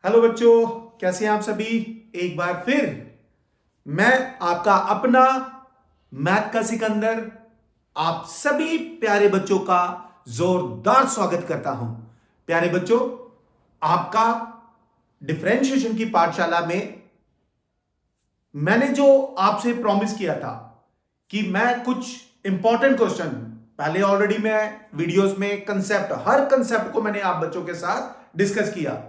Hello बच्चों, कैसे हैं आप सभी। एक बार फिर मैं आपका अपना मैथ का सिकंदर आप सभी प्यारे बच्चों का जोरदार स्वागत करता हूं। प्यारे बच्चों, आपका डिफरेंशिएशन की पाठशाला में मैंने जो आपसे प्रॉमिस किया था कि मैं कुछ इंपॉर्टेंट क्वेश्चन, पहले ऑलरेडी मैं वीडियोस में कंसेप्ट, हर कंसेप्ट को मैंने आप बच्चों के साथ डिस्कस किया।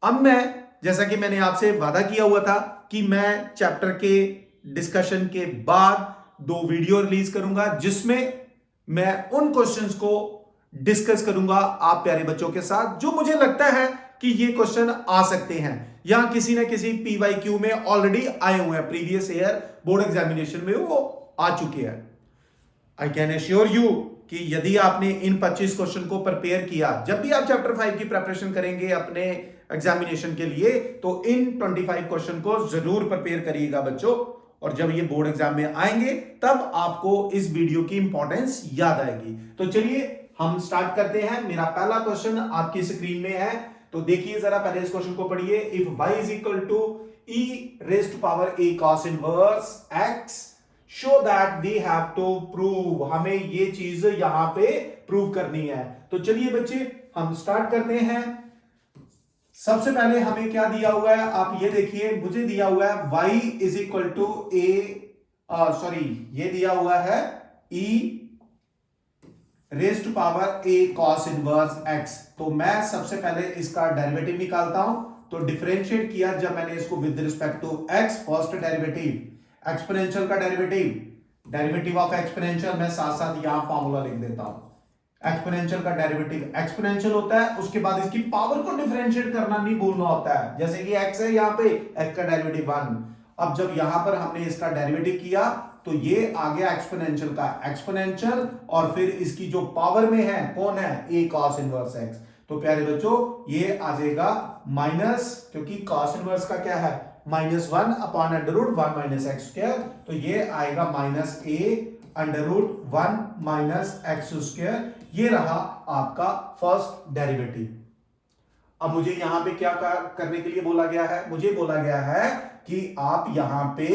अब मैं, जैसा कि मैंने आपसे वादा किया हुआ था कि मैं चैप्टर के डिस्कशन के बाद 2 वीडियो रिलीज करूंगा जिसमें मैं उन क्वेश्चंस को डिस्कस करूंगा आप प्यारे बच्चों के साथ जो मुझे लगता है कि ये क्वेश्चन आ सकते हैं या किसी ना किसी पीवाईक्यू में ऑलरेडी आए हुए हैं, प्रीवियस ईयर बोर्ड एग्जामिनेशन में वो आ चुके हैं। आई कैन एश्योर यू कि यदि आपने इन 25 क्वेश्चन को प्रिपेयर किया, जब भी आप चैप्टर 5 की प्रिपरेशन करेंगे अपने एग्जामिनेशन के लिए, तो इन 25 क्वेश्चन को जरूर प्रिपेयर करिएगा बच्चों। और जब ये बोर्ड एग्जाम में आएंगे तब आपको इस वीडियो की इंपॉर्टेंस याद आएगी। तो चलिए हम स्टार्ट करते हैं। मेरा पहला क्वेश्चन आपकी स्क्रीन में है, तो देखिए जरा, पहले इस क्वेश्चन को पढ़िए। If y is equal to e raised to power a cos inverse x, show that we have to prove, हमें ये चीज यहां पे प्रूव करनी है। तो चलिए बच्चे हम स्टार्ट करते हैं। सबसे पहले हमें क्या दिया हुआ है, आप ये देखिए, मुझे दिया हुआ है y is equal to a, sorry, ये दिया हुआ है e raise to power a cos inverse x। तो मैं सबसे पहले इसका डेरिवेटिव निकालता हूं। तो डिफरेंशिएट किया जब मैंने इसको with respect to x, first derivative, exponential का डेरिवेटिव, डेरिवेटिव ऑफ एक्सपोनेंशियल, मैं साथ साथ यहां फॉर्मूला लिख देता हूं। एक्सपोनेंशियल का डेरिवेटिव एक्सपोनेंशियल होता है, उसके बाद इसकी पावर को डिफरेंशिएट करना नहीं भूलना होता है। जैसे कि x है, यहां पे x का डेरिवेटिव 1। अब जब यहां पर हमने इसका डेरिवेटिव किया तो ये आ गया एक्सपोनेंशियल का एक्सपोनेंशियल, और फिर इसकी जो पावर में है कौन है, a cos इनवर्स x। तो प्यारे बच्चों ये आ जाएगा माइनस, क्योंकि cos इनवर्स का क्या है, -1 upon under root 1 minus x square. तो ये आएगा -a under root 1 minus x square. ये रहा आपका फर्स्ट डेरिवेटिव। अब मुझे यहां पे क्या करने के लिए बोला गया है, मुझे बोला गया है कि आप यहां पे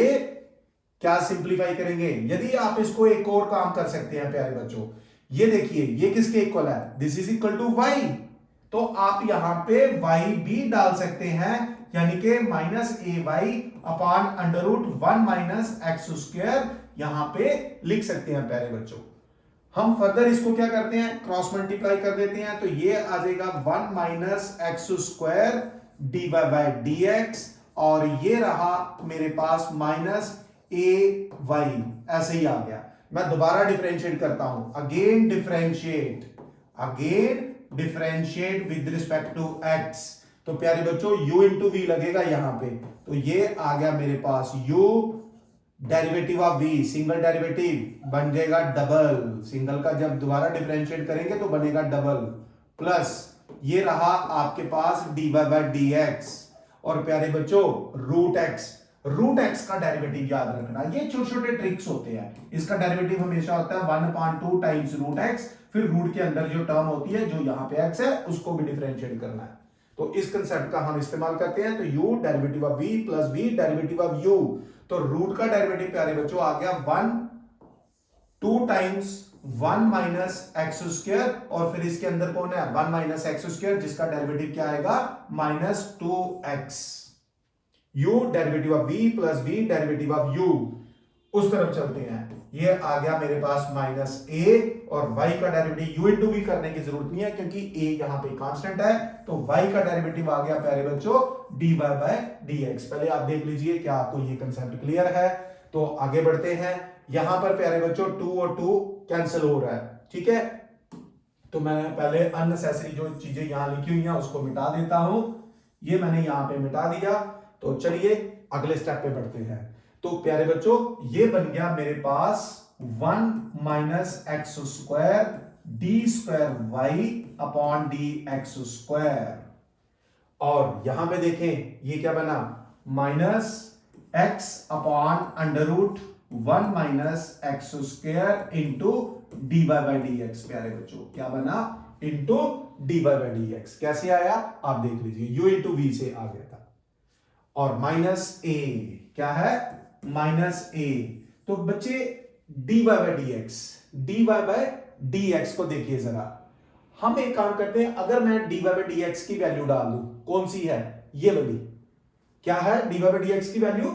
क्या सिंप्लीफाई करेंगे। यदि आप इसको एक और काम कर सकते हैं प्यारे बच्चों, ये देखिए, ये किसके इक्वल है, this is equal to y। तो आप यहां पे y भी डाल सकते हैं, यानी कि -ay upon under root 1 minus x square यहां पे लिख सकते हैं प्यारे बच्चों। हम फर्दर इसको क्या करते हैं, क्रॉस मल्टीप्लाई कर देते हैं। तो ये आ जाएगा 1 minus x square d Y by D x, और ये रहा मेरे पास माइनस ए वाई, ऐसे ही आ गया। मैं दोबारा डिफरेंशिएट करता हूं, again differentiate with respect to x. तो प्यारे बच्चों u इंटू वी लगेगा यहां पे। तो ये आ गया मेरे पास u, derivative of v, single derivative बन जाएगा डबल, सिंगल का जब दोबारा डिफरेंशिएट करेंगे तो बनेगा डबल, प्लस ये रहा आपके पास dy बाई डी एक्स, और प्यारे बच्चों रूट एक्स का डेरिवेटिव याद रखना। ये छोटे छोटे ट्रिक्स होते हैं। इसका डेरिवेटिव हमेशा होता है 1/2 टाइम्स रूट एक्स, फिर रूट के अंदर जो टर्म होती है जो यहां पे एक्स है उसको भी डिफरेंशिएट करना है। तो इस कंसेप्ट का हम इस्तेमाल करते हैं। तो u derivative of v plus v derivative of u, तो रूट का डेरिवेटिव प्यारे बच्चों आ गया 2 टाइम्स 1 माइनस एक्स स्क्वायर, और फिर इसके अंदर कौन है, 1 माइनस एक्स स्क्वायर, जिसका डेरिवेटिव क्या आएगा, -2x। u derivative of v plus v derivative of u, उस तरफ चलते हैं। ये आ गया मेरे पास -a, और y का डेरिवेटिव u इंटू v करने की जरूरत नहीं है क्योंकि a यहां पे कांस्टेंट है। तो y का डेरिवेटिव आ गया प्यारे बच्चों dy बाई dx। पहले आप देख लीजिए क्या आपको ये कंसेप्ट क्लियर है। तो आगे बढ़ते हैं। यहां पर प्यारे बच्चों 2 और 2 कैंसिल हो रहा है, ठीक है। तो मैं पहले अननेसेसरी जो चीजें यहां लिखी हुई हैं उसको मिटा देता हूं। ये मैंने यहां पे मिटा दिया। तो चलिए अगले स्टेप पे बढ़ते हैं। तो प्यारे बच्चों ये बन गया मेरे पास 1 minus x square d square y upon d x square, और यहां पे देखें ये क्या बना, minus x upon under root 1 minus x square into d Y by D x. प्यारे बच्चों क्या बना, into d Y by D x. कैसे आया आप देख लीजिए, u इंटू वी से आ गया था। और माइनस ए क्या है, माइनस ए। तो बच्चे d Y by D x, d Y by D x को देखिए जरा। हम एक काम करते हैं, अगर मैं D Y by D X की वैल्यू डाल दूं, कौन सी है, ये वाली, क्या है D Y by D X की value,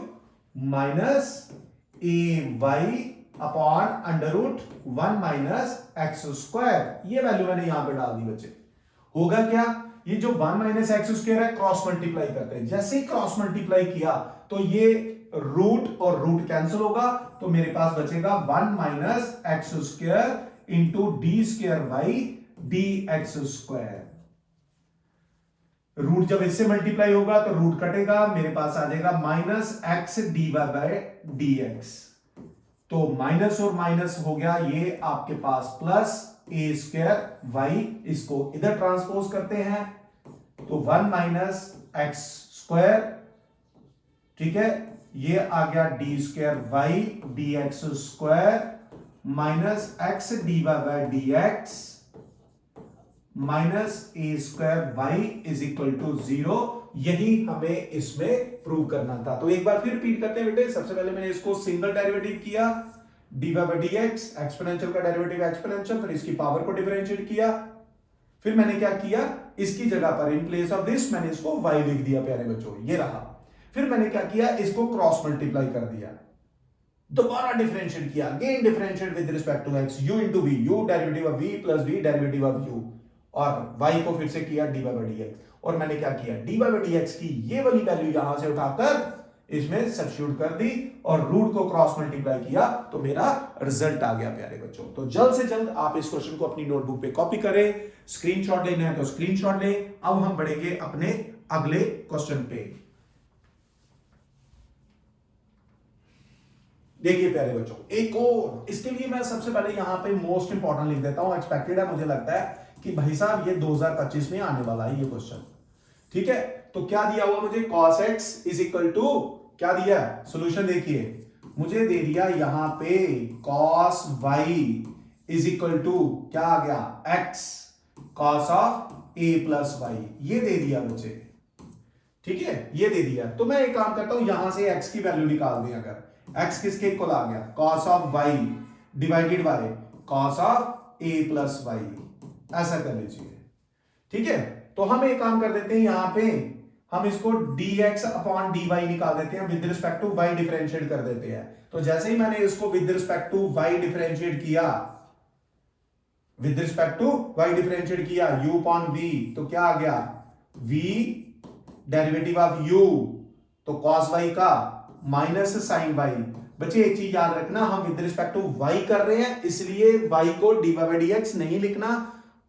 minus A Y upon under root 1 minus x square. ये वैल्यू मैंने यहां पे डाल दी बच्चे। होगा क्या, ये जो 1 माइनस एक्स स्क्वायर है क्रॉस मल्टीप्लाई करते हैं, जैसे ही क्रॉस मल्टीप्लाई किया तो ये रूट और रूट कैंसिल होगा, तो मेरे पास बचेगा 1 minus x square into d square y d x square. Root जब इससे मल्टीप्लाई होगा तो रूट कटेगा, मेरे पास आ जाएगा minus x d y by d x. तो माइनस और माइनस हो गया, ये आपके पास प्लस ए स्क्वायर वाई, इसको इधर ट्रांसपोज करते हैं तो 1 माइनस एक्स स्क्वायर, ठीक है, ये आ गया d square y d x square minus x d y by d x minus a square y is equal to 0। यही हमें इसमें प्रूव करना था। तो एक बार फिर रिपीट करते हैं बेटे। सबसे पहले मैंने इसको सिंगल डेरिवेटिव किया, d Y by D x, exponential का डेरिवेटिव एक्सपोनेंशियल, फिर इसकी पावर को डिफरेंशिएट किया। फिर मैंने क्या किया, इसकी जगह पर इन प्लेस ऑफ दिस मैंने इसको y लिख दिया प्यारे बच्चों, ये रहा। फिर मैंने क्या किया, इसको क्रॉस मल्टीप्लाई कर दिया, दोबारा डिफरेंशिएट किया, again differentiate with respect to x, u into v, u derivative of v plus v derivative of u, और y को फिर से किया dy बाई dx। और मैंने क्या किया, dy बाई dx की ये वाली वैल्यू यहां से उठाकर इसमें सब्स्टिट्यूट कर दी और रूट को क्रॉस मल्टीप्लाई किया, तो मेरा रिजल्ट आ गया प्यारे बच्चों। तो जल्द से जल्द आप इस क्वेश्चन को अपनी नोटबुक पे कॉपी करें, स्क्रीनशॉट लेना है तो स्क्रीनशॉट लें। अब हम बढ़ेंगे अपने अगले क्वेश्चन पे। देखिए प्यारे बच्चों, एक और, इसके लिए मैं सबसे पहले यहां पे मोस्ट इंपॉर्टेंट लिख देता हूं, एक्सपेक्टेड है, मुझे लगता है कि भाई साहब ये 2025 में आने वाला है ये क्वेश्चन, ठीक है। तो क्या दिया हुआ मुझे, cos x is equal to, क्या दिया, सॉल्यूशन देखिए, मुझे दे दिया यहां पे cos y is equal to क्या आ गया, x cos of a plus y, ये दे दिया मुझे, ठीक है, ये दे दिया। तो मैं एक काम करता हूं, यहां से x की वैल्यू निकाल दें। अगर x किसके इक्वल आ गया, cos of y divided by cos of a plus y, ऐसा कर लीजिए, ठीक है। तो हम एक काम कर देते हैं, यहां पे हम इसको dx अपॉन dy निकाल देते हैं, with respect to y differentiate कर देते हैं। तो जैसे ही मैंने इसको with respect to y differentiate किया, with respect to y differentiate किया u अपॉन v, तो क्या आ गया, v डेरिवेटिव ऑफ u, तो cos y का माइनस साइन y। बच्चे एक चीज याद रखना, हम विद रिस्पेक्ट टू y कर रहे हैं, इसलिए y को dy बाई dx नहीं लिखना,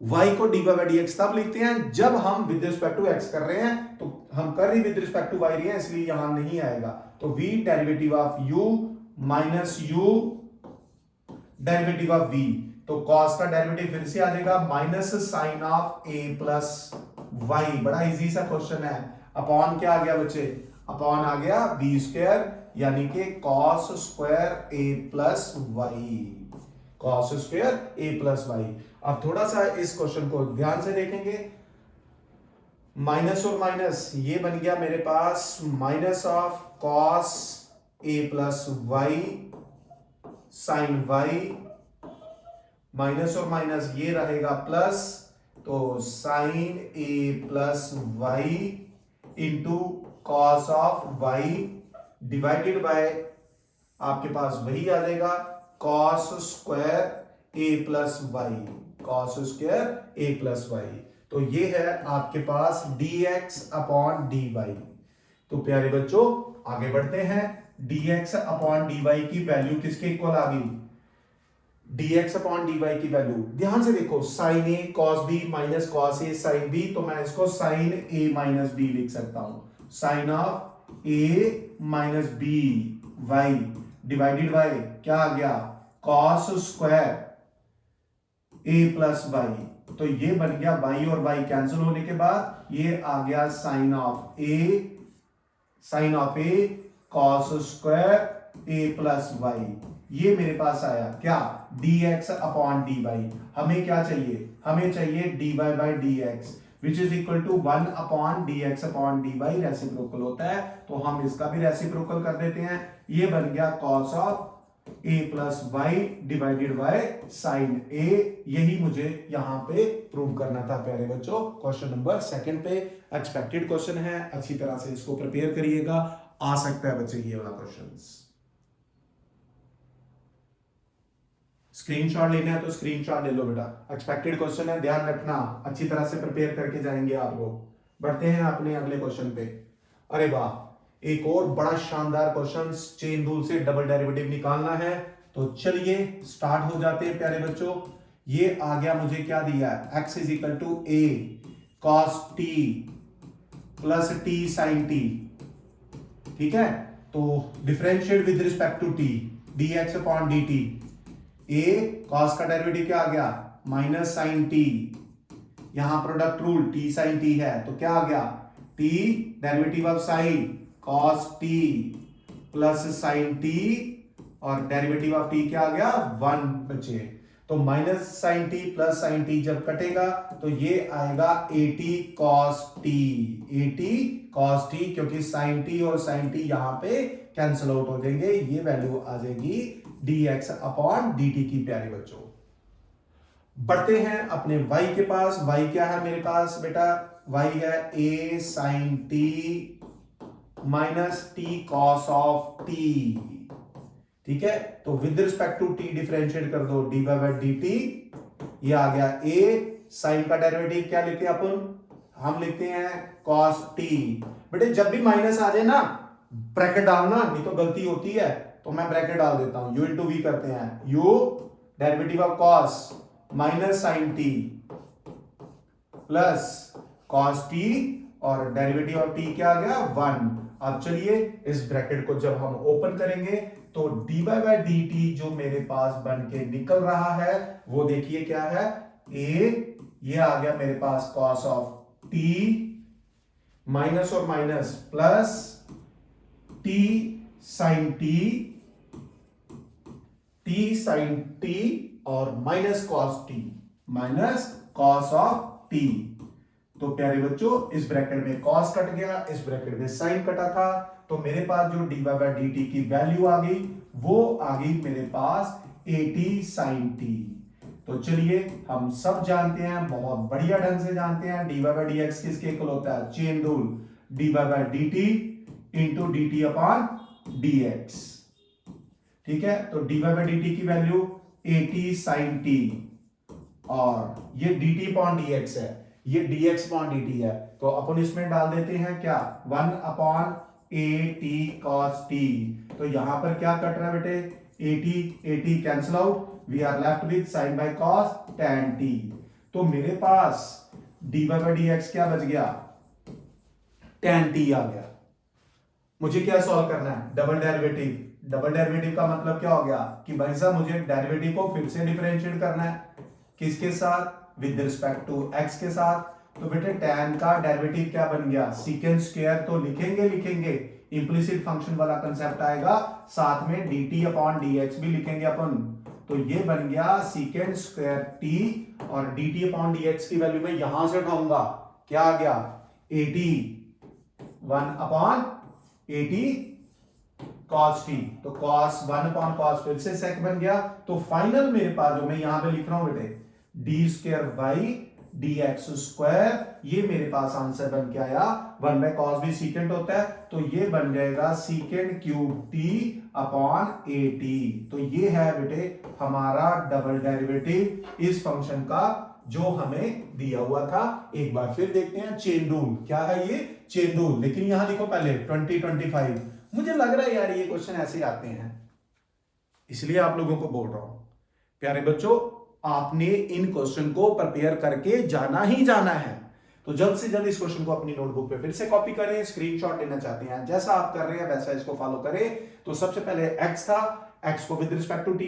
y को dy बाई dx तब लिखते हैं जब हम विद रिस्पेक्ट टू x कर रहे हैं। तो हम कर रही विद रिस्पेक्ट टू y रहे हैं, इसलिए यहां नहीं आएगा। तो v derivative of u minus u derivative of v, तो cos का डेरिवेटिव फिर से आ जाएगा minus sine of a plus y। बड़ा इजी सा क्वेश्चन है। अपॉन क्या आ गया बच्चे, अपॉन आ गया v स्क्वायर, यानी कि cos square a plus Y, cos square a plus y. अब थोड़ा सा इस क्वेश्चन को ध्यान से देखेंगे, माइनस और माइनस, ये बन गया मेरे पास minus of cos a plus Y sine Y, minus और माइनस ये रहेगा प्लस, तो sine a plus Y into cos of Y divided by आपके पास वही आ जाएगा cos square a plus Y, cos square a plus Y. तो ये है आपके पास dx अपॉन dy। तो प्यारे बच्चों आगे बढ़ते हैं, dx अपॉन dy की वैल्यू किसके इक्वल आ गई, dx अपॉन dy की वैल्यू, ध्यान से देखो, sine a cos b minus cos a sine b, तो मैं इसको साइन a माइनस b लिख सकता हूं, sine of a minus b y divided by क्या आ गया, cos square a plus Y. तो ये बन गया y और y कैंसिल होने के बाद ये आ गया sine of a cos square a plus y. ये मेरे पास आया क्या, dx अपॉन dy। हमें क्या चाहिए, हमें चाहिए dy by dx which is equal to 1 upon dx upon dy, reciprocal होता है तो हम इसका भी रेसिप्रोकल कर देते हैं। ये बन गया cos of a plus y divided by sine a। यही मुझे यहां पे प्रूव करना था प्यारे बच्चों। क्वेश्चन नंबर 2 पे एक्सपेक्टेड क्वेश्चन है, अच्छी तरह से इसको प्रिपेयर करिएगा, आ सकता है बच्चे ये वाला क्वेश्चन। स्क्रीनशॉट लेना है तो स्क्रीनशॉट ले लो बेटा, एक्सपेक्टेड क्वेश्चन है, ध्यान रखना, अच्छी तरह से प्रिपेयर करके जाएंगे आप लोग। बढ़ते हैं अपने अगले क्वेश्चन पे। अरे वाह, एक और बड़ा शानदार क्वेश्चन, चेन रूल से डबल डेरिवेटिव निकालना है। तो चलिए स्टार्ट हो जाते हैं प्यारे बच्चों। ये आ गया, मुझे क्या दिया है, x is equal to a cos t plus t sin t। ठीक है, तो differentiate with respect to t dx upon dt। a cos का डेरिवेटिव क्या आ गया, माइनस साइन t, यहां product rule t sin t है तो क्या आ गया, t derivative of sine cos t plus sine t और डेरिवेटिव ऑफ t क्या आ गया 1 बचे। तो minus sine t plus sine t जब कटेगा तो ये आएगा 80 cos t, 80 cos t, क्योंकि साइन t और साइन t यहां पे कैंसिल आउट हो जाएंगे, ये वैल्यू आ जाएगी dx अपॉन dt की प्यारे बच्चों। बढ़ते हैं अपने y के पास। y क्या है मेरे पास बेटा, y है a sin t minus t cos of t। ठीक है, तो with respect to t differentiate कर दो dy बाई dt। ये आ गया a, साइन का डेरिवेटिव क्या लिखते हैं अपन, हम लिखते हैं cos t। बेटे जब भी माइनस आ जाए ना ब्रैकेट डालना, नहीं तो गलती होती है, तो मैं ब्रैकेट डाल देता हूं, u इंटू वी करते हैं, u derivative of cos minus sine t plus cos t और डेरिवेटिव ऑफ t क्या आ गया 1। अब चलिए इस ब्रैकेट को जब हम ओपन करेंगे तो dy बाई dt जो मेरे पास बन के निकल रहा है वो देखिए क्या है, a, ये आ गया मेरे पास cos ऑफ t माइनस और minus plus t sin t, t sin t और minus cos t, minus cos of t। तो प्यारे बच्चों इस ब्रैकेट में cos कट गया, इस ब्रैकेट में sin कटा था, तो मेरे पास जो dy बाई dt की वैल्यू आ गई वो आ गई मेरे पास 80 sin t। तो चलिए हम सब जानते हैं, बहुत बढ़िया ढंग से जानते हैं, dy बाई dx किसके इक्वल होता है, chain rule, dy by dt into dt upon dx। ठीक है, तो dy बाई dt की वैल्यू 80 sin t और ये dt अपॉन dx है, ये dx अपॉन dt है, तो अपन इसमें डाल देते हैं क्या 1 upon a t cos t। तो यहां पर क्या कट रहा है बेटे, 80 cancel out, we are left with sin by cos tan t। तो मेरे पास dy बाई dx क्या बच गया, tan t आ गया। मुझे क्या सॉल्व करना है, डबल डेरिवेटिव। डबल डेरिवेटिव का मतलब क्या हो गया कि भाई साहब मुझे डेरिवेटिव को फिर से डिफरेंशिएट करना है, किसके साथ, विद रिस्पेक्ट टू x के साथ। तो बेटे tan का डेरिवेटिव क्या बन गया, सीकेंट स्क्वायर तो लिखेंगे, इंप्लिसिट फंक्शन वाला कंसेप्ट आएगा, साथ में dt अपॉन dx भी लिखेंगे अपन। तो ये बन गया सीकेंट स्क्वायर t और dt अपॉन dx की वैल्यू में यहां से उठाऊंगा, क्या आ गया 80, 1 अपॉन 80 cos t। तो cos 1 अपॉन cos फिर से सेक बन गया। तो फाइनल मेरे पास जो मैं यहां पे लिख रहा हूं बेटे, D square by dx square, ये मेरे पास आंसर बन के आया, 1 बाय cos भी सीकेंट होता है, तो ये बन जाएगा सीकेंट क्यूब t अपॉन 80। तो ये है बेटे हमारा डबल डेरिवेटिव इस फंक्शन का जो हमें दिया हुआ था। एक बार फिर देखते हैं चेन रूल, क्या है ये चेन रूल, लेकिन यहां देखो पहले 2025। मुझे लग रहा है यार ये क्वेश्चन ऐसे आते हैं, इसलिए आप लोगों को बोल रहा हूं प्यारे बच्चों, आपने इन क्वेश्चन को प्रिपेयर करके जाना ही जाना है। तो जल्द से जल्द इस क्वेश्चन को अपनी नोटबुक पे फिर से कॉपी करें, स्क्रीनशॉट लेना चाहते हैं जैसा आप कर रहे हैं वैसा इसको फॉलो करें। तो सबसे पहले x था, x को विद रिस्पेक्ट टू t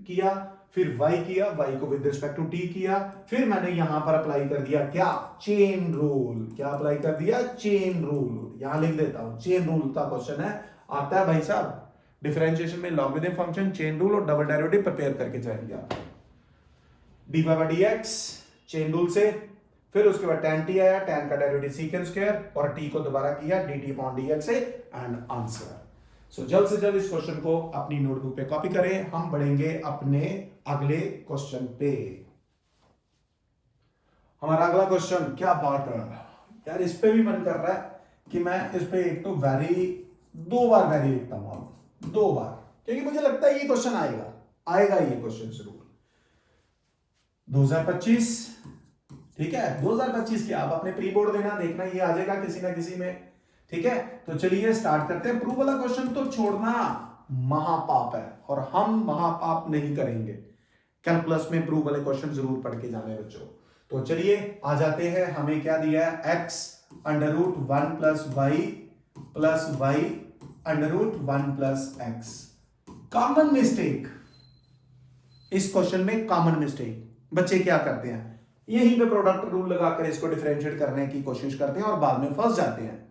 किया, फिर y किया, y को विद रिस्पेक्ट टू t किया, फिर मैंने यहां पर अप्लाई कर दिया क्या, चेन रूल। क्या अप्लाई कर दिया, चेन रूल। यहां लिख देता हूं, चेन रूल का क्वेश्चन है, आता है भाई साहब डिफरेंशिएशन में लॉगरिथम फंक्शन, चेन रूल और डबल डेरिवेटिव प्रिपेयर करके जाएंगे आप। D by D x chain rule से, फिर उसके बाद tan t आया, tan का डेरिवेटिव सीकेंड स्क्वायर और t को दोबारा किया dt अपॉन dx से एंड आंसर। सो जल्द से जल्द इस क्वेश्चन को अपनी नोटबुक पे कॉपी करें। हम बढ़ेंगे अपने अगले क्वेश्चन पे। हमारा अगला क्वेश्चन, क्या बात है यार, इस पे भी मन कर रहा है कि मैं इस पे एक तो दो बार वैरी लिखता हूं, 2 बार, क्योंकि मुझे लगता है ये क्वेश्चन आएगा ये क्वेश्चन जरूर। 2025, ठीक है, 2025 की आप अपने प्री बोर्ड देना, देखना ये आ जाएगा किसी ना किसी में, ठीक है। तो चलिए स्टार्ट करते हैं। प्रूफ वाला क्वेश्चन तो छोड़ना महापाप है और हम महापाप नहीं करेंगे। कैलकुलस में प्रूफ वाले क्वेश्चन जरूर पढ़ के जाने बच्चों। तो चलिए आ जाते हैं। हमें क्या दिया है, x under root 1 plus y under root 1 plus x. Common mistake इस क्वेश्चन में, कॉमन मिस्टेक बच्चे क्या करते हैं, यहीं पे प्रोडक्ट रूल लगाकर इसको डिफरेंशिएट करने की कोशिश करते हैं और बाद में फंस जाते हैं।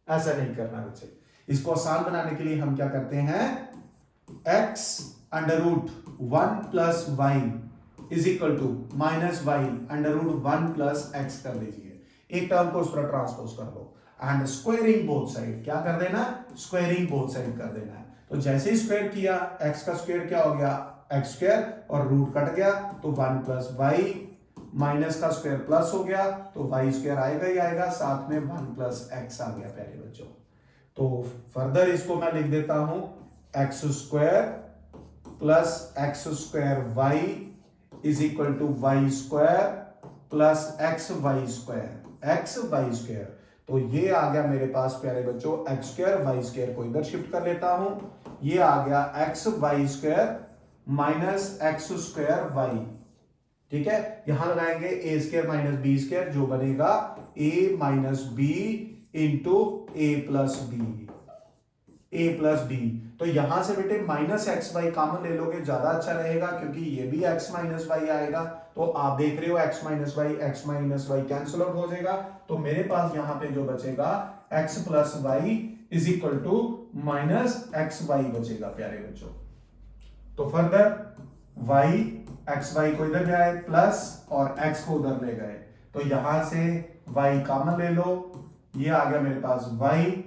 ऐसा नहीं करना बच्चे। इसको आसान बनाने के लिए हम क्या करते हैं, x under root 1 plus y is equal to minus y under root 1 plus x कर लीजिए। एक टर्म को उस तरह ट्रांसपोज कर लो एंड स्क्वायरिंग बोथ साइड, क्या कर देना, स्क्वायरिंग बोथ साइड कर देना है। तो जैसे ही स्क्वायर किया, x का स्क्वायर क्या हो गया, एक्स स्क्वायर, और रूट कट गया तो 1 प्लस वाई, माइनस का स्क्वायर प्लस हो गया तो वाई स्क्वायर आएगा ही आएगा, साथ में 1 प्लस एक्स आ गया प्यारे बच्चों। तो फर्दर इसको मैं लिख देता हूं x square plus x square y is equal to y square plus x y square. तो ये आ गया मेरे पास प्यारे बच्चों एक्स स्क्वायर, वाई स्क्वायर को इधर शिफ्ट कर लेता हूं, ये आ गया x y square minus x square y, ठीक है। यहां लगाएंगे a square minus b square, जो बनेगा a minus b into a plus b. तो यहां से बेटे माइनस एक्स वाई कॉमन ले लोगे, ज्यादा अच्छा रहेगा, क्योंकि ये भी एक्स माइनस वाई आएगा। तो आप देख रहे हो x minus y cancel out हो जाएगा। तो मेरे पास यहां पे जो बचेगा x plus y is equal to minus x y बचेगा प्यारे बच्चों। तो फर्दर वाई, एक्स वाई को इधर ले आए प्लस और एक्स को उधर ले गए, तो यहां से वाई कॉमन ले लो, ये आ गया मेरे पास वाई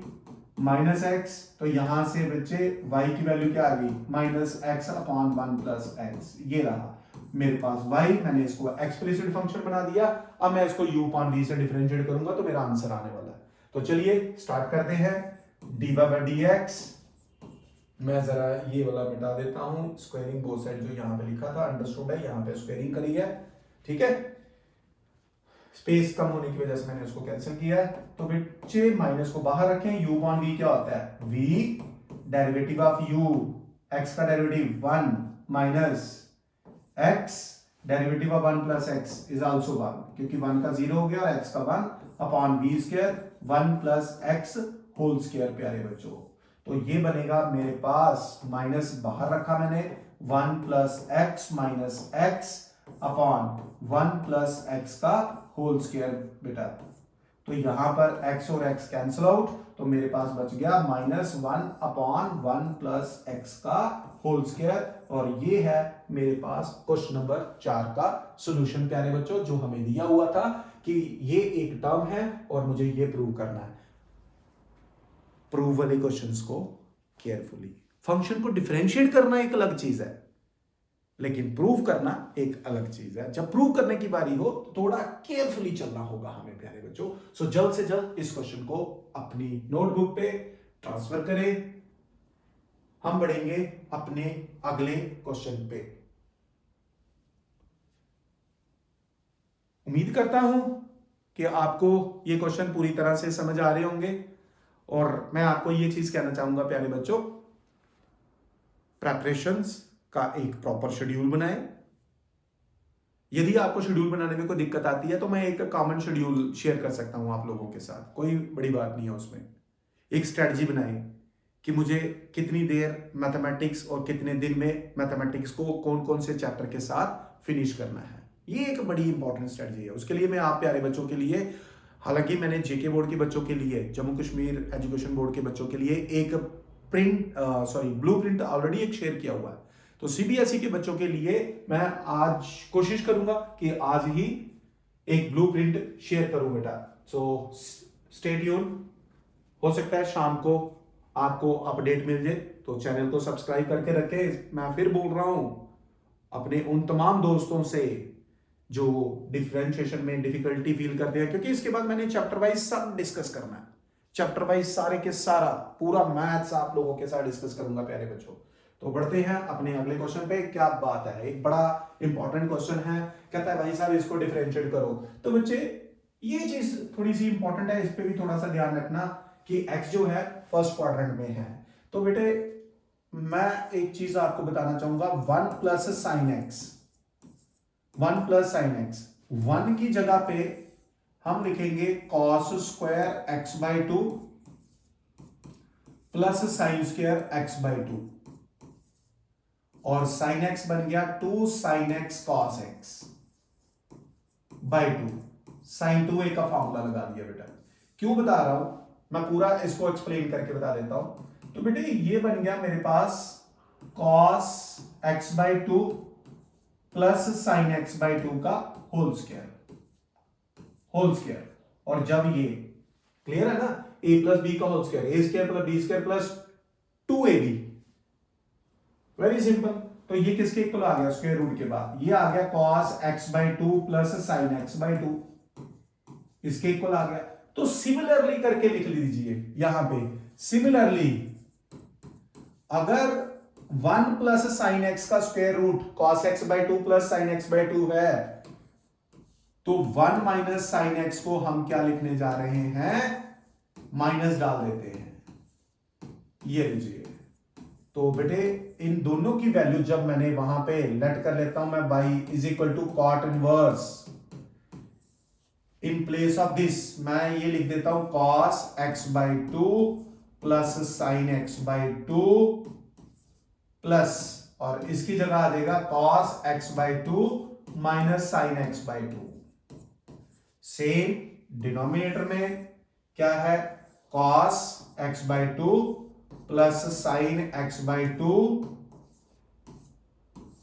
माइनस एक्स। तो यहां से बच्चे वाई की वैल्यू क्या आ गई, minus x upon 1 plus x, ये रहा मेरे पास वाई। मैंने इसको एक्सप्लिसिट फंक्शन बना दिया। अब मैं इसको u अपॉन v से डिफरेंशिएट करूंगा तो मेरा आंसर आने वाला है। तो चलिए स्टार्ट करते हैं। डी बाई डी एक्स, मैं जरा ये वाला मिटा देता हूं, स्क्वायरिंग बोथ साइड जो यहां पे लिखा था अंडरस्टूड है, यहां पे स्क्वायरिंग करी है, ठीक है। स्पेस कम होने की वजह से मैंने उसको कैंसिल किया है। तो बच्चे माइनस को बाहर रखें, u अपॉन v क्या होता है, v derivative of u, x का derivative 1 minus x derivative of 1 plus x is also 1, क्योंकि 1 का 0 हो गया और x का 1 अपॉन v square 1 plus x whole square प्यारे बच्चों। तो ये बनेगा मेरे पास, माइनस बाहर रखा मैंने, 1 plus x minus x upon 1 plus x का होल स्क्वायर बेटा। तो यहां पर x और x कैंसिल आउट, तो मेरे पास बच गया माइनस 1 अपॉन 1 प्लस एक्स का होल स्क्वायर। और ये है मेरे पास क्वेश्चन नंबर 4 का सॉल्यूशन प्यारे बच्चों, जो हमें दिया हुआ था कि ये एक टर्म है और मुझे ये प्रूव करना है। प्रूव वाले क्वेश्चंस को केयरफुली, फंक्शन को डिफरेंशिएट करना एक अलग चीज है, लेकिन प्रूव करना एक अलग चीज है। जब प्रूव करने की बारी हो तो थोड़ा केयरफुली चलना होगा हमें प्यारे बच्चों। सो जल्द से जल्द इस क्वेश्चन को अपनी नोटबुक पे ट्रांसफर करें। हम बढ़ेंगे अपने अगले क्वेश्चन पे। उम्मीद करता हूं कि आपको ये क्वेश्चन पूरी तरह से समझ आ रहे होंगे, और मैं आपको ये चीज कहना चाहूंगा प्यारे बच्चों, प्रेपरेशंस का एक प्रॉपर शेड्यूल बनाएं। यदि आपको शेड्यूल बनाने में कोई दिक्कत आती है तो मैं एक कॉमन शेड्यूल शेयर कर सकता हूं आप लोगों के साथ, कोई बड़ी बात नहीं है उसमें। एक स्ट्रेटजी बनाएं कि मुझे कितनी देर मैथमेटिक्स और कितने दिन में मैथमेटिक्स को कौन कौन से चैप्टर के साथ फिनिश करना है। ये एक बड़ी इंपॉर्टेंट स्ट्रेटजी है। उसके लिए मैं आप प्यारे बच्चों के लिए, हालांकि मैंने जेके बोर्ड के बच्चों के लिए, जम्मू कश्मीर एजुकेशन बोर्ड के बच्चों के लिए एक ब्लूप्रिंट ऑलरेडी एक शेयर किया हुआ है। तो सीबीएसई के बच्चों के लिए मैं आज कोशिश करूंगा कि आज ही एक ब्लूप्रिंट शेयर करूं बेटा। सो स्टे ट्यून, हो सकता है शाम को आपको अपडेट मिल जाए, तो चैनल को सब्सक्राइब करके रखें। मैं फिर बोल रहा हूं अपने उन तमाम दोस्तों से जो डिफरेंशिएशन में डिफिकल्टी फील करते हैं, क्योंकि इसके बाद मैंने चैप्टर वाइज सब डिस्कस करना है, चैप्टर वाइज सारे के सारा पूरा मैथ्स आप लोगों के साथ डिस्कस करूंगा प्यारे बच्चों। तो बढ़ते हैं अपने अगले क्वेश्चन पे। क्या बात है, एक बड़ा इंपॉर्टेंट क्वेश्चन है, कहता है भाई साहब इसको डिफरेंशिएट करो। तो बच्चे ये चीज थोड़ी सी इंपॉर्टेंट है, इस पे भी थोड़ा सा ध्यान रखना कि x जो है फर्स्ट क्वाड्रेंट में है। तो बेटे मैं एक चीज आपको बताना चाहूंगा, 1 plus sine x, 1 plus sine x, 1 की जगह पे हम लिखेंगे cos square x by 2 plus sine square x by 2, और साइन एक्स बन गया 2 sine x cos x by 2, sine 2a का फॉर्मूला लगा दिया बेटा। क्यों बता रहा हूं मैं, पूरा इसको एक्सप्लेन करके बता देता हूं। तो बेटे ये बन गया मेरे पास cos x by 2 plus sine X by 2 का होल स्क्वायर, और जब ये क्लियर है ना, a प्लस बी का whole square, A square plus B square plus 2ab, very simple. तो ये किसके इक्वल आ गया, स्क्वायर रूट के बाद ये आ गया cos x by 2 plus sine x by 2, इसके इक्वल आ गया। तो सिमिलरली करके लिख लीजिए यहां पे, सिमिलरली अगर 1 प्लस साइन x का square root cos x by 2 plus sine x by 2 है, तो 1 माइनस साइन x को हम क्या लिखने जा रहे हैं, माइनस डाल देते हैं, ये लीजिए। तो बेटे इन दोनों की वैल्यू जब मैंने वहां पे लेट कर लेता हूं मैं, y is equal to cot inverse, in place of this मैं ये लिख देता हूं cos x by 2 plus sine x by 2 plus, और इसकी जगह आ जाएगा cos x by 2 minus sine x by 2। Same denominator में क्या है, cos x by 2 plus sine x by 2,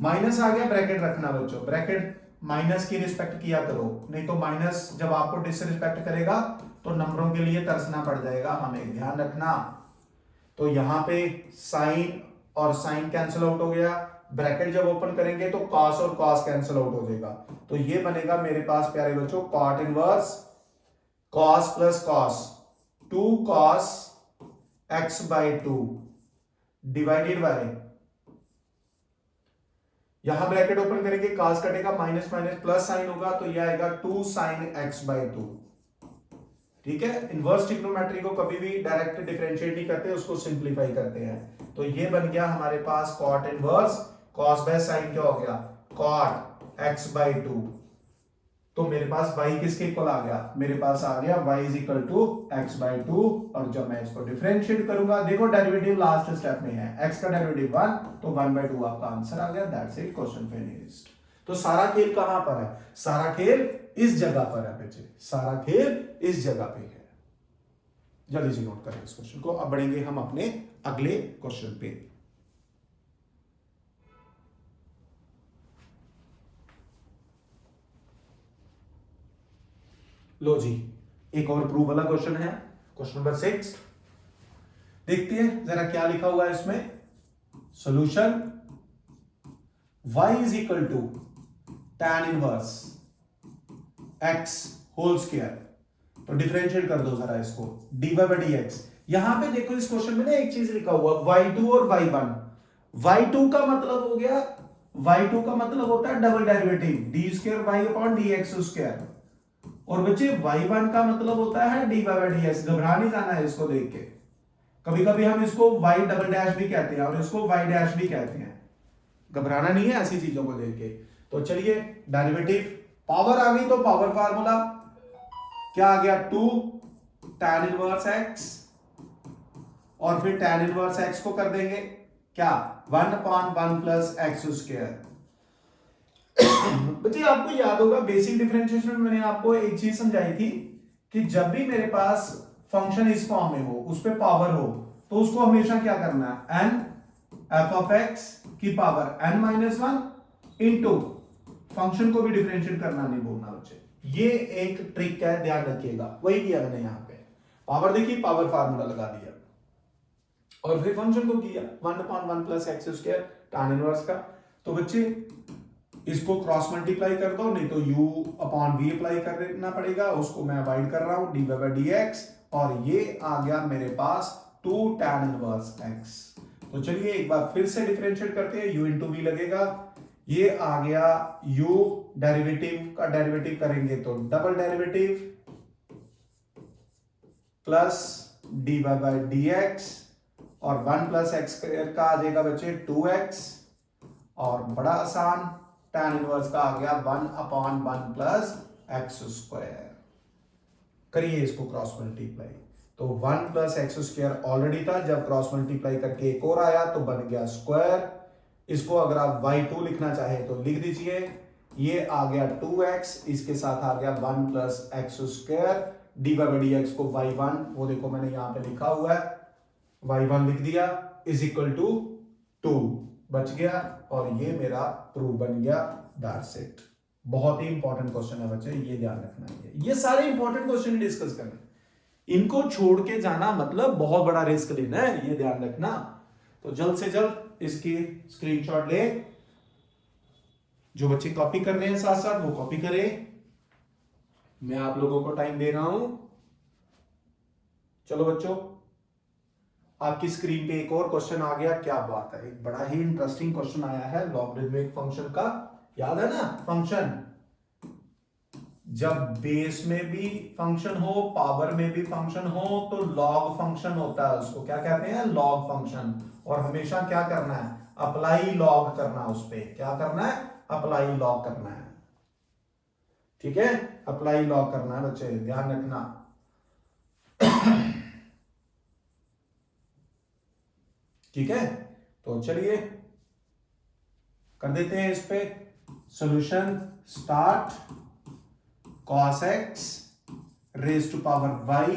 minus आ गया, ब्रैकेट रखना बच्चों, ब्रैकेट माइनस की रिस्पेक्ट किया करो, नहीं तो माइनस जब आपको डिसरिस्पेक्ट करेगा तो नंबरों के लिए तरसना पड़ जाएगा, हमें ध्यान रखना। तो यहां पे साइन और साइन कैंसिल आउट हो गया, ब्रैकेट जब ओपन करेंगे तो कॉस और कॉस कैंसिल आउट हो जाएगा। तो ये बनेगा मेरे पास प्यारे बच्चों cot inverse cos plus cos 2 cos x by 2 divided by, यहां ब्रैकेट ओपन करेंगे, cos कटेगा, माइनस माइनस प्लस साइन होगा, तो यह आएगा 2 साइन x बाई 2। ठीक है, इनवर्स ट्रिग्नोमेट्री को कभी भी डायरेक्ट डिफरेंशिएट नहीं करते, उसको सिंप्लीफाई करते हैं। तो ये बन गया हमारे पास cot inverse cos by sine क्या हो गया, cot x बाई 2। तो मेरे पास y किसके इक्वल आ गया, मेरे पास आ गया y is equal to x by 2, और जब मैं इसको डिफरेंशिएट करूंगा, देखो डेरिवेटिव लास्ट स्टेप में है, x का डेरिवेटिव 1, तो 1 बाई 2 आपका आंसर आ गया, दैट्स इट, क्वेश्चन फिनिश्ड। तो सारा खेल कहां पर है, सारा खेल इस जगह पर है बच्चे, सारा खेल इस जगह पे है। जल्दी से नोट करें इस क्वेश्चन को। अब बढ़ेंगे हम अपने अगले क्वेश्चन पे। लो जी, एक और प्रूव वाला क्वेश्चन है, क्वेश्चन नंबर 6। देखते हैं जरा क्या लिखा हुआ है इसमें। Solution y is equal to tan inverse x whole square, तो डिफरेंशिएट कर दो जरा इसको, dy बाई dx। यहां पे देखो इस क्वेश्चन में ना एक चीज लिखा हुआ y2 और y1। y2 का मतलब हो गया, y2 का मतलब होता है double derivative d square y upon dx square, और बच्चे y1 का मतलब होता है dy बाई dx। घबरा नहीं जाना है इसको देख के, कभी कभी हम इसको y डबल डैश भी कहते हैं और इसको y डैश भी कहते हैं, घबराना नहीं है ऐसी चीजों को देख के। तो चलिए डेरिवेटिव पावर आ गई, तो पावर फार्मूला क्या आ गया, 2 tan इनवर्स x, और फिर tan इनवर्स x को कर देंगे क्या, 1/1 प्लस x स्क्वायर। बच्चे आपको याद होगा बेसिक डिफरेंशिएशन में मैंने आपको एक चीज समझाई थी कि जब भी मेरे पास फंक्शन इस फॉर्म में हो, उस पे पावर हो, तो उसको हमेशा क्या करना है, n एफ ऑफ एक्स की power n minus one into function को भी डिफरेंशिएट करना नहीं भूलना बच्चे। ये एक ट्रिक है, ध्यान रखिएगा। वही किया मैंने यहां पे, पावर देखी, पावर फार्मूला लगा दिया और फिर फंक्शन को किया 1/1 plus x square tan inverse का। तो बच्चे इसको क्रॉस मल्टीप्लाई कर दो, नहीं तो u अपॉन v अप्लाई करना पड़ेगा, उसको मैं अवॉइड कर रहा हूं dy बाई dx, और ये आ गया मेरे पास 2 tan इनवर्स x। तो चलिए एक बार फिर से डिफरेंशिएट करते हैं, u इंटू v लगेगा, ये आ गया u, डेरिवेटिव का डेरिवेटिव करेंगे तो double derivative plus dy by dx, और 1 प्लस एक्स का आ जाएगा बच्चे 2x, और बड़ा आसान tan इनवर्स का आ गया 1/1 प्लस एक्स स्क्वायर। करिए इसको क्रॉस मल्टीप्लाई, तो 1 प्लस एक्स स्क्वायर ऑलरेडी था, जब क्रॉस मल्टीप्लाई करके एक और आया तो बन गया स्क्वायर। इसको अगर आप y2 लिखना चाहे तो लिख दीजिए, ये आ गया 2x, इसके साथ आ गया 1 plus x square, D by D x को y1, वो देखो मैंने यहां पे लिखा हुआ है, y1 लिख दिया, इज इक्वल टू 2 बच गया, और ये मेरा प्रूफ बन गया, दैट्स इट। बहुत ही इंपॉर्टेंट क्वेश्चन है बच्चे, ये ध्यान रखना है। ये सारे इंपॉर्टेंट क्वेश्चन डिस्कस करने, इनको छोड़ के जाना मतलब बहुत बड़ा रिस्क लेना है, ये ध्यान रखना। तो जल्द से जल्द इसकी स्क्रीनशॉट ले, जो बच्चे कॉपी कर रहे हैं साथ साथ वो कॉपी करें, मैं आप लोगों को टाइम दे रहा हूं। चलो बच्चों, आपकी स्क्रीन पे एक और क्वेश्चन आ गया, क्या बात है, एक बड़ा ही इंटरेस्टिंग क्वेश्चन आया है लॉगरिथमिक फंक्शन का। याद है ना, फंक्शन जब बेस में भी फंक्शन हो, पावर में भी फंक्शन हो, तो लॉग फंक्शन होता है, उसको क्या कहते हैं, लॉग फंक्शन। और हमेशा क्या करना है, अप्लाई लॉग करना, उस पे क्या करना है, अप्लाई लॉग करना है, ठीक है, अप्लाई लॉग करना है बच्चे, ध्यान रखना। ठीक है, तो चलिए कर देते हैं इस पे solution start. cos x raise to power y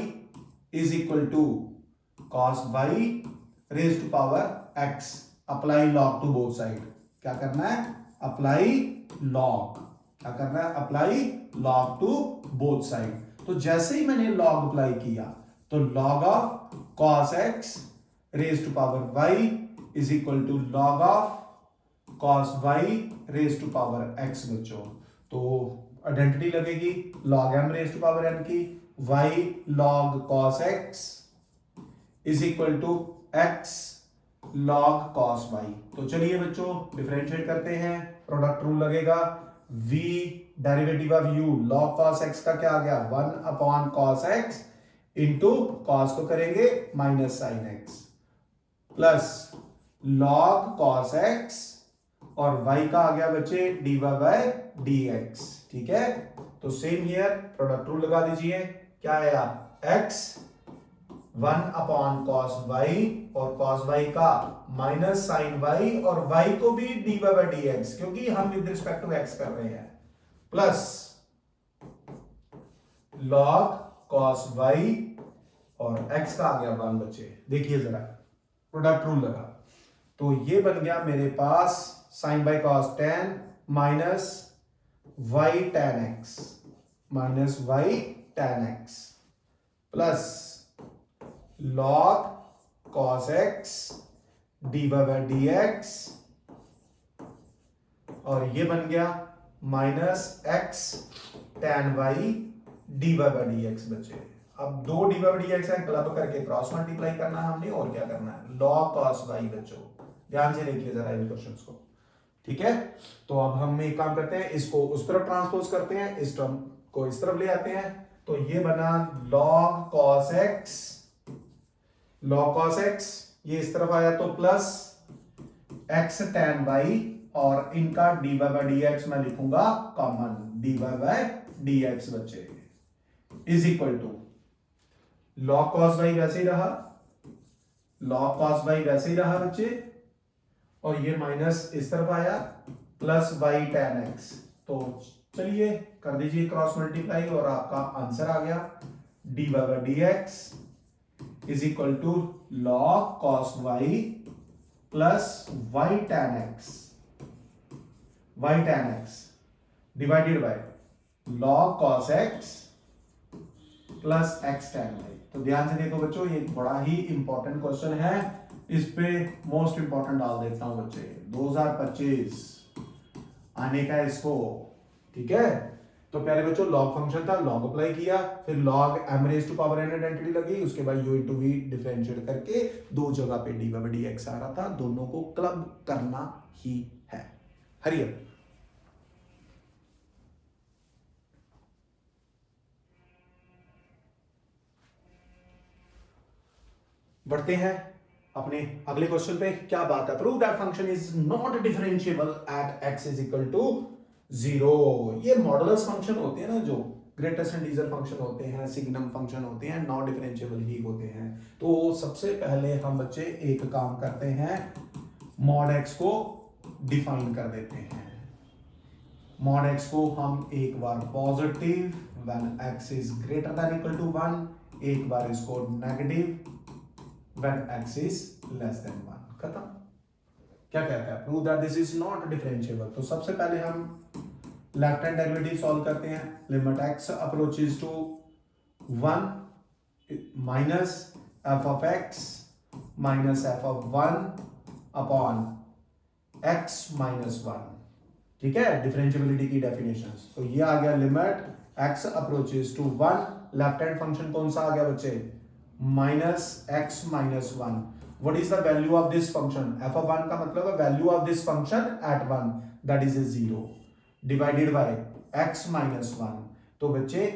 is equal to cos y raise to power x। Apply log to both side, क्या करना है, अप्लाई लॉग, क्या करना है, apply log to both side. तो जैसे ही मैंने लॉग अप्लाई किया तो log of cos x raise to power y is equal to log of cos y raise to power x बच्चों। तो आइडेंटिटी लगेगी log m raise to power n की, y log cos x is equal to x log cos y। तो चलिए बच्चों differentiate करते हैं, product rule लगेगा, v derivative of u log cos x का क्या आ गया, 1 cos x इंटू cos को करेंगे minus sine x, plus log cos x, और y का आ गया बच्चे dy बाय dx। ठीक है, तो सेम हियर प्रोडक्ट रूल लगा दीजिए, क्या आया, x 1 cos y, और cos y का माइनस साइन y, और y को भी dy बाय dx, क्योंकि हम विद रिस्पेक्ट टू x कर रहे हैं, प्लस log cos y, और x का आ गया 1 बच्चे। देखिए जरा प्रोडक्ट रूल लगा, तो ये बन गया मेरे पास sine by cos tan minus y tan x, minus y tan x, plus log cos x dy by dx, और ये बन गया minus x tan y dy by dx बच्चे। अब दो dy बाय dx है, क्लब करके क्रॉस मल्टीप्लाई करना है हमने, और क्या करना है, log cos y बच्चों। ध्यान से देखिए जरा इन क्वेश्चंस को, ठीक है। तो अब हम एक काम करते हैं, इसको उस तरफ ट्रांसपोज करते हैं, इस टर्म को इस तरफ ले आते हैं, तो ये बना log cos x, log cos x, ये इस तरफ आया तो प्लस x tan y, और इनका dy बाय dx मैं लिखूंगा कॉमन, dy बाय dx बच्चे is equal to log cos y वैसे ही रहा, log cos y वैसे ही रहा बच्चे, और ये माइनस इस तरफ आया, प्लस y tan x। तो चलिए कर दीजिए क्रॉस मल्टीप्लाई, और आपका आंसर आ गया dy by dx is equal to log cos y plus y tan x divided by log cos x plus x tan y। तो ध्यान से देखो बच्चों, ये बड़ा ही इंपॉर्टेंट क्वेश्चन है, इस पे मोस्ट इंपॉर्टेंट डाल देता हूं बच्चे, 2025 आने का इसको। ठीक है, तो पहले बच्चों लॉग फंक्शन था, लॉग अप्लाई किया, फिर log m raise to power n identity लगी, उसके बाद u इंटू v डिफरेंशिएट करके दो जगह पे dy बाई dx आ रहा था, दोनों को क्लब करना ही है। हरियर बढ़ते हैं अपने अगले क्वेश्चन पे। क्या बात है, prove that function is not differentiable at x is equal to 0। ये मॉडुलस फंक्शन होते हैं ना, जो ग्रेटेस्ट इंटीजर फंक्शन होते हैं, सिग्नम फंक्शन होते हैं, नॉट डिफरेंशिएबल ही होते हैं। तो सबसे पहले हम बच्चे एक काम करते हैं, मॉड x को डिफाइन कर देते हैं। मॉड x को हम एक बार positive when x is greater than equal to 1, एक बार इसको negative when x is less than 1। खत्म। क्या कहता है, prove that this is not differentiable. तो सबसे पहले हम लेफ्ट हैंड डेरिवेटिव सॉल्व करते हैं। Limit x approaches to 1 minus f of x minus f of 1 upon x minus 1। ठीक है, डिफरेंशिएबिलिटी की डेफिनेशन। तो ये आ गया limit x approaches to 1, left hand function कौन सा आ गया बच्चे, minus x minus 1। What is the value of this function, f of 1 का मतलब है value of this function at 1, that is 0 divided by x minus 1। तो बच्चे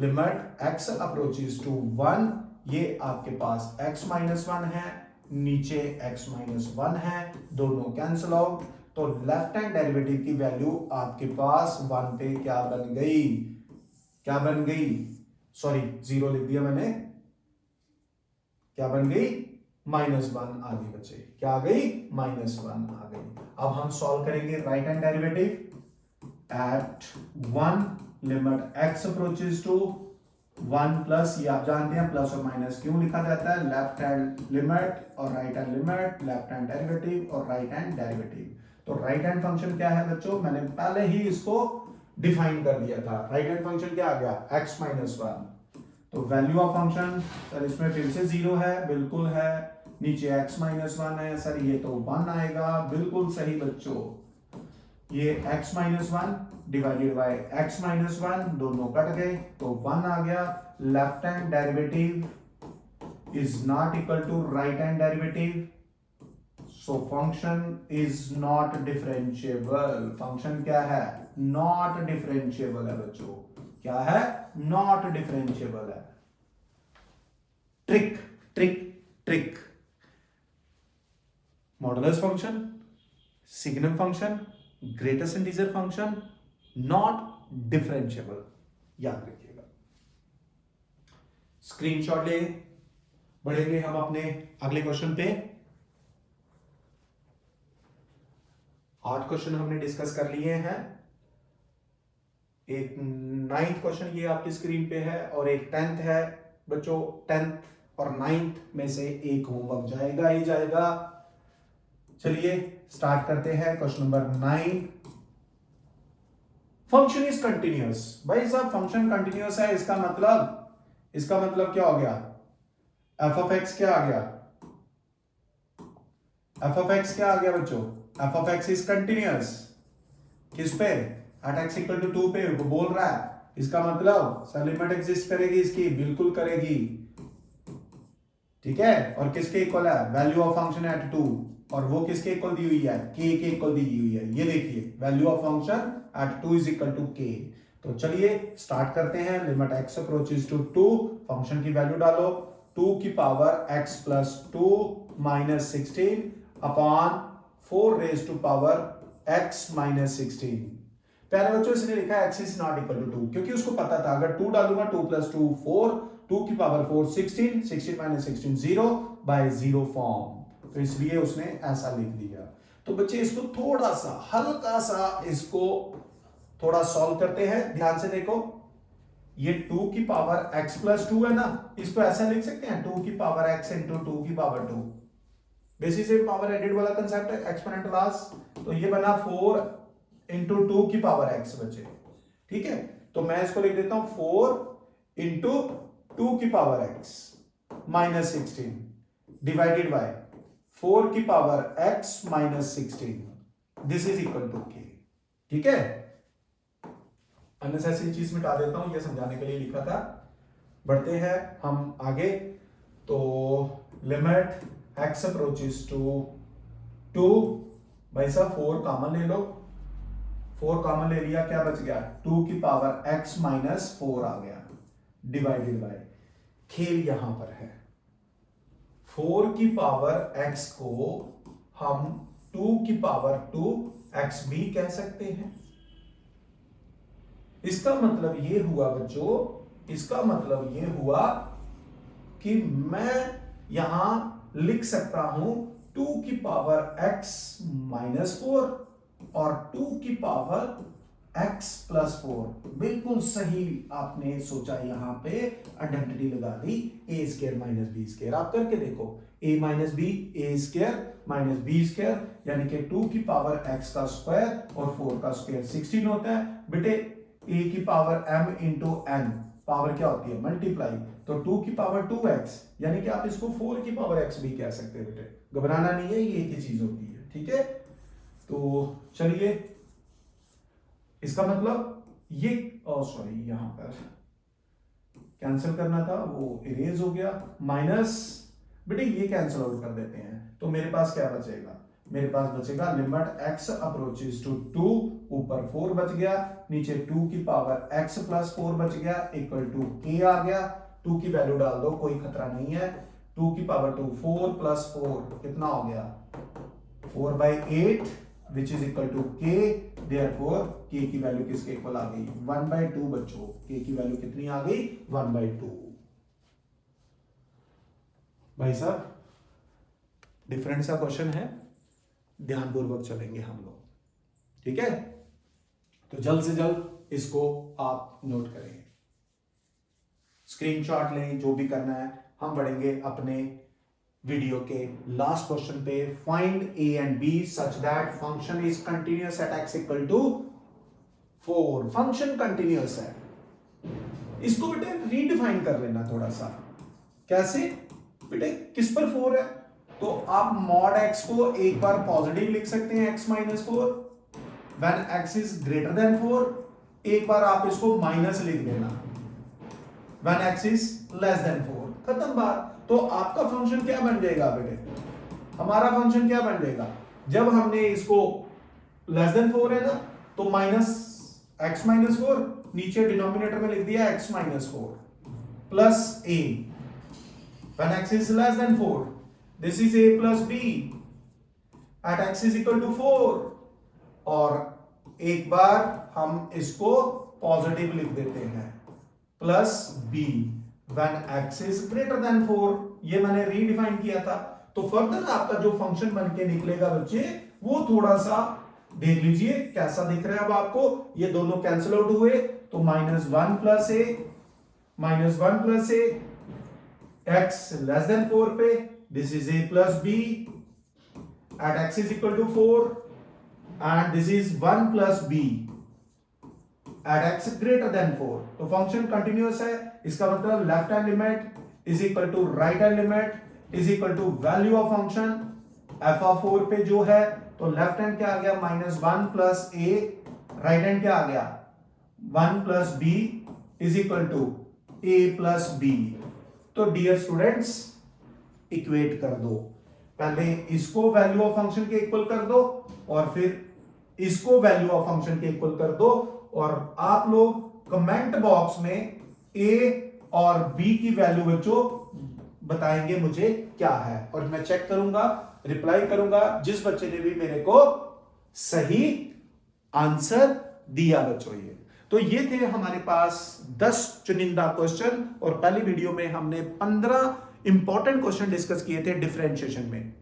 लिमिट x अप्रोचेस टू 1, ये आपके पास x माइनस 1 है, नीचे x माइनस 1 है, दोनों कैंसिल आउट। तो लेफ्ट हैंड डेरिवेटिव की वैल्यू आपके पास 1 पे क्या बन गई, क्या बन गई, सॉरी 0 लिख दिया मैंने, क्या बन गई, -1 आ गई बच्चे। क्या आ गई, -1 आ गई। अब हम सॉल्व करेंगे right hand derivative at 1, limit x approaches to 1 plus, ये आप जानते हैं प्लस और माइनस क्यों लिखा जाता है, लेफ्ट हैंड लिमिट और right hand limit, left hand derivative और राइट हैंड डेरिवेटिव। तो राइट हैंड फंक्शन क्या है बच्चों, मैंने पहले ही इसको डिफाइन कर दिया था। राइट हैंड फंक्शन क्या आ गया, x माइनस 1। तो वैल्यू ऑफ फंक्शन सर इसमें फिर से 0 है, बिल्कुल है, नीचे x माइनस 1 है, सर ये तो 1 आएगा, बिल्कुल सही बच्चों। ये x minus 1 divided by x minus 1, दोनों कट गए तो 1 आ गया। Left hand derivative is not equal to right hand derivative, so function is not differentiable. Function क्या है, नॉट डिफरेंशिएबल है बच्चों। क्या है, नॉट डिफरेंशिएबल है। Trick trick trick, modulus function, signum function, greatest integer function, not differentiable, याद रखिएगा। Screenshot ले, बढ़ेंगे हम अपने अगले क्वेश्चन पे। 8 क्वेश्चन हमने डिस्कस कर लिए हैं, एक 9th क्वेश्चन ये आपकी स्क्रीन पे है और एक 10th है बच्चों। 10th और 9th में से एक होमवर्क जाएगा ही जाएगा। चलिए स्टार्ट करते हैं question number 9। Function is continuous. भाई साहब फंक्शन कंटिन्यूअस है, इसका मतलब क्या हो गया, f ऑफ x क्या आ गया, f ऑफ x क्या आ गया बच्चों, f of x is continuous. किस पे, एट x इक्वल टू 2 पे वो बोल रहा है। इसका मतलब सर लिमिट एग्जिस्ट करेगी इसकी, बिल्कुल करेगी। ठीक है, और किसके इक्वल है, वैल्यू ऑफ फंक्शन एट 2, और वो किसके इक्वल दी हुई है, k के इक्वल दी हुई है। ये देखिए value of function at 2 is equal to k। तो चलिए स्टार्ट करते हैं। Limit x approaches to 2, function की वैल्यू डालो, 2 की power x plus 2 minus 16 upon 4 raise to power x minus 16। पहले बच्चों इसने लिखा है x is not equal to 2, क्योंकि उसको पता था अगर 2 डालूंगा 2 प्लस 2 4, 2 की पावर 4 16, 16 माइनस 16 0 बाय 0 फॉर्म, तो इसलिए उसने ऐसा लिख दिया। तो बच्चे इसको थोड़ा सा हल्का सा इसको थोड़ा सॉल्व करते हैं, ध्यान से देखो। ये 2 की पावर x प्लस 2 है ना, इसको ऐसा लिख सकते हैं 2 की पावर x इंटू 2 की पावर 2। बेसिस से पावर एडेड वाला कंसेप्ट है, एक्सपोनेंट क्लास। तो ये बना 4 इंटू 2 की पावर x बचे, ठीक है। तो मैं इसको लिख देता हूं 4 इंटू 2 की power x minus 16 divided by 4 की power x minus 16, this is equal to k, ठीक है। अननेसेसरी चीज मिटा देता हूं, ये समझाने के लिए लिखा था। बढ़ते हैं हम आगे। तो लिमिट x अप्रोचेस टू 2, भाई साहब 4 कॉमन ले लो, 4 कॉमन ले लिया, क्या बच गया 2 की पावर x माइनस 4 आ गया डिवाइडेड बाय, खेल यहां पर है 4 की पावर x को हम 2 की पावर 2x भी कह सकते हैं। इसका मतलब ये हुआ बच्चों, इसका मतलब ये हुआ कि मैं यहां लिख सकता हूं 2 की पावर x माइनस 4 और 2 की पावर x प्लस 4। बिल्कुल सही आपने सोचा, यहां पे आइडेंटिटी लगा दी, a square minus b square. आप करके देखो, a minus b a square minus b square, यानी कि 2 की पावर x का स्क्वायर और 4 का स्क्वायर 16 होता है। बेटे a की power m into n, power क्या होती है मल्टीप्लाई, तो 2 की पावर 2x, यानी कि आप इसको 4 की पावर x भी कह सकते हैं। बेटे घबराना नहीं है, ये एक ही चीज होती है, ठीक है। तो चलिए, इसका मतलब ये, सॉरी यहां पर कैंसिल करना था, वो इरेज हो गया, माइनस, बेटे ये कैंसिल आउट कर देते हैं। तो मेरे पास क्या बचेगा, मेरे पास बचेगा लिमिट x अप्रोचेस टू 2, ऊपर 4 बच गया, नीचे 2 की पावर x प्लस 4 बच गया, इक्वल टू k आ गया। 2 की वैल्यू डाल दो, कोई खतरा नहीं है। 2 की पावर 2, 4 प्लस 4 कितना हो गया 4/8 which is equal to k। Therefore k की वैल्यू किसके इक्वल आ गई 1/2 बच्चों, k की वैल्यू कितनी आ गई 1/2। भाई साहब डिफरेंट सा क्वेश्चन है, ध्यानपूर्वक चलेंगे हम लोग, ठीक है। तो जल्द से जल्द इसको आप नोट करेंगे, स्क्रीनशॉट लें, जो भी करना है। हम बढ़ेंगे अपने वीडियो के लास्ट क्वेश्चन पे, find a and b such that function is continuous at x equal to 4। Function continuous है, इसको बेटे रीडिफाइन कर लेना थोड़ा सा। कैसे बेटे, किस पर 4 है, तो आप मॉड x को एक बार पॉजिटिव लिख सकते हैं x minus 4, when x is greater then 4, एक बार आप इसको माइनस लिख देना when x is less than 4, खत्म बात। तो आपका फंक्शन क्या बन जाएगा बेटे, हमारा फंक्शन क्या बन जाएगा, जब हमने इसको लेस देन 4 है ना, तो माइनस x माइनस 4, नीचे डिनोमिनेटर में लिख दिया x minus 4 plus a, when x is less than 4, this is a plus b at x is equal to 4, और एक बार हम इसको पॉजिटिव लिख देते हैं plus b when x is greater than 4, ये मैंने रीडिफाइन किया था। तो फर्दर आपका जो फंक्शन बन के निकलेगा बच्चे, वो थोड़ा सा देख लीजिए कैसा दिख रहा है अब आपको। ये दोनों कैंसिल आउट हुए, तो -1 प्लस ए, -1 प्लस ए, x लेस देन 4 पे, this is a plus b at x is equal to 4, and this is 1 plus b at x greater than 4। तो फंक्शन कंटिन्यूअस है, इसका मतलब left hand limit is equal to right hand limit is equal to value of function f of 4 पे जो है, तो left hand क्या आ गया -1 प्लस a, राइट हैंड क्या आ गया 1 plus b is equal to a plus b। तो डियर स्टूडेंट्स इक्वेट कर दो, पहले इसको वैल्यू ऑफ फंक्शन के इक्वल कर दो और फिर इसको वैल्यू ऑफ फंक्शन के इक्वल कर दो, और आप लोग कमेंट बॉक्स में a और b की वैल्यू बच्चों बताएंगे मुझे क्या है, और मैं चेक करूंगा, रिप्लाई करूंगा जिस बच्चे ने भी मेरे को सही आंसर दिया बच्चों। तो ये थे हमारे पास 10 चुनिंदा क्वेश्चन, और पहली वीडियो में हमने 15 इंपॉर्टेंट क्वेश्चन डिस्कस किए थे डिफरेंशिएशन में।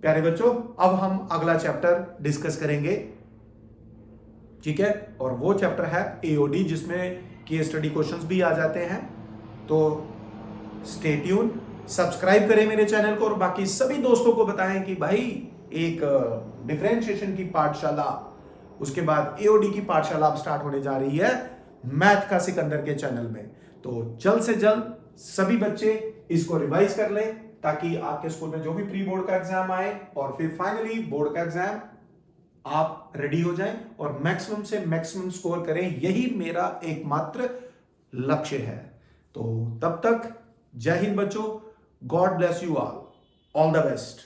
प्यारे बच्चों, अब हम अगला चैप्टर डिस्कस करेंगे, ठीक है, और वो चैप्टर है एओडी, जिसमें केस स्टडी क्वेश्चंस भी आ जाते हैं। तो स्टे ट्यून, सब्सक्राइब करें मेरे चैनल को और बाकी सभी दोस्तों को बताएं कि भाई एक डिफरेंशिएशन की पाठशाला, उसके बाद एओडी की पाठशाला अब स्टार्ट होने जा रही है मैथ का सिकंदर के चैनल में। तो जल्द से जल्द सभी बच्चे इसको रिवाइज कर लें ताकि आपके स्कूल में जो भी प्री बोर्ड का एग्जाम आए और फिर फाइनली बोर्ड का एग्जाम आप रेडी हो जाएं और मैक्सिमम से मैक्सिमम स्कोर करें। यही मेरा एकमात्र लक्ष्य है। तो तब तक जय हिंद बच्चों, God bless you all the best.